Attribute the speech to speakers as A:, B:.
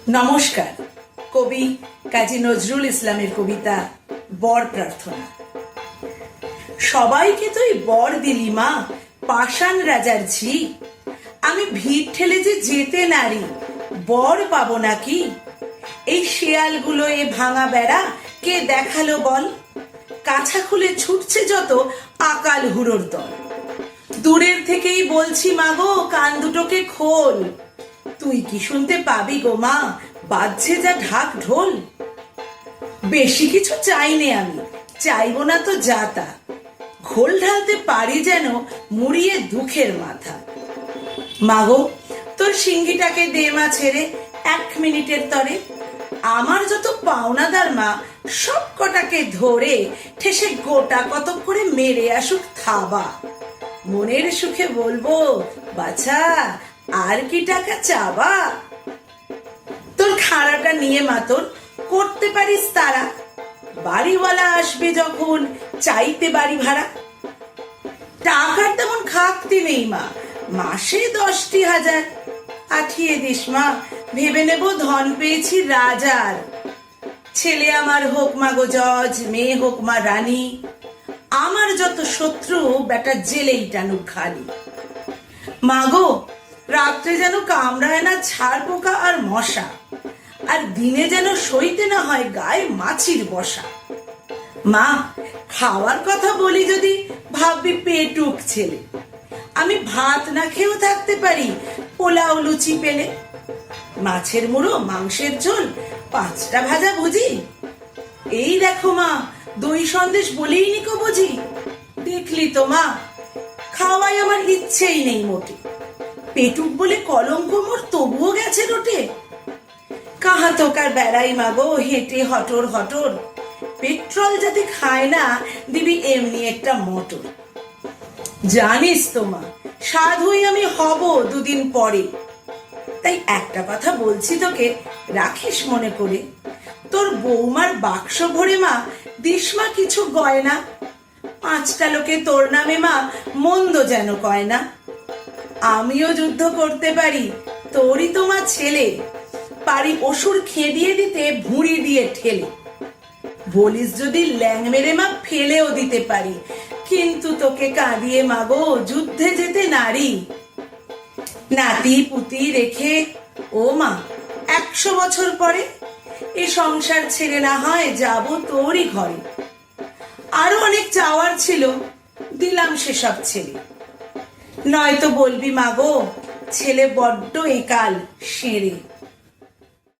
A: নমস্কার। কবি কাজী নজরুল ইসলামের কবিতা বর প্রার্থনা। সবাইকে তুই বর দিলি মা, পাষাণ রাজার ঝি। আমি ভিড় ঠেলে যে যেতে নারি, বর পাবো নাকি? এই শেয়ালগুলো এ ভাঙা বেড়া কে দেখালো বল? কাছা খুলে ছুটছে যত আকাল হুড়োর দল। দূরের থেকেই বলছি মাগো, কান দুটোকে খোল। তুই কি শুনতে পাবি গো মা, বাজছে যা ঢাক ঢোল। বেশি কিছু চাইনে আমি, চাইবো না তো যা তা। ঘোল ঢালতে পারি যেন মুড়িয়ে দুঃখের মাথা। মাগো, তোর সিঙ্গিটাকে দে মা ছেড়ে 1 মিনিটের তরে। আমার যত পাওনাদার মা, সব কটাকে ধরে ঠেসে গোটা কত করে মেরে আসুক থাবা। মনের সুখে বলবো, বাছা আর কি টাকা চাবা? তোর খাড়াটা নিয়ে মা তোর করতে পারিস তারা। বাড়িওয়ালা আসবে যখন চাইতে বাড়ি ভাড়া। টাকার তেমন খাকতে নেই মা, মাসে 10টি হাজার। আঠিয়ে দিস মা, ভেবে নেব ধন পেয়েছি রাজার। ছেলে আমার হোক মা গো জজ, মেয়ে হোক মা রানী। আমার যত শত্রু বেটা জেলেই টানুক খালি। মাগো, রাত্রে যেন কামড়ায় না ছাড় পোকা আর মশা, আর দিনে যেন সইতে না হয় গায়ে মাছির বসা। মা, খাওয়ার কথা বলি যদি ভাববি পেটুক ছেলে। আমি ভাত না খেয়েও থাকতে পারি, পোলাও লুচি পেলে। মাছের মুড়ো, মাংসের ঝোল, 5টা ভাজা ভুজি। এই দেখো মা, দই সন্দেশ বলেই নিকো বুঝি। দেখলি তো মা, খাওয়াই আমার ইচ্ছেই নেই মোটে। পেটুক বলে কলঙ্ক মোর তবুও গেছে রোটে। কাহা তোকার বেড়াই মাগো হেঁটে হটর হটর। পেট্রোল যাতে খায় না, দিবি এমনি একটা মোটর। জানিস তো মা, সাধুই আমি হব 2 দিন পরে। তাই একটা কথা বলছি তোকে, রাখিস মনে করে। তোর বৌমার বাক্স ভরে মা দিস মা কিছু গয়না। 5টা লোকে তোর নামে মা মন্দ যেন কয় না। আমিও যুদ্ধ করতে পারি, তোরই তোমার ছেলে। পারি অসুর খেদিয়ে দিতে ভুঁড়ি দিয়ে ঠেলে। বলিস যদি ল্যাং মেরে মা ফেলেও দিতে পারি, কিন্তু তোকে কাঁদিয়ে মাগো যুদ্ধে যেতে নারী। নাতি পুতি রেখে ও মা 100 বছর পরে এ সংসার ছেড়ে না হয় যাব তোরই ঘরে। আরো অনেক চাওয়ার ছিল, দিলাম সেসব ছেলে। নয়তো বলবি মাগো, ছেলে বড্ড একাল সেরে।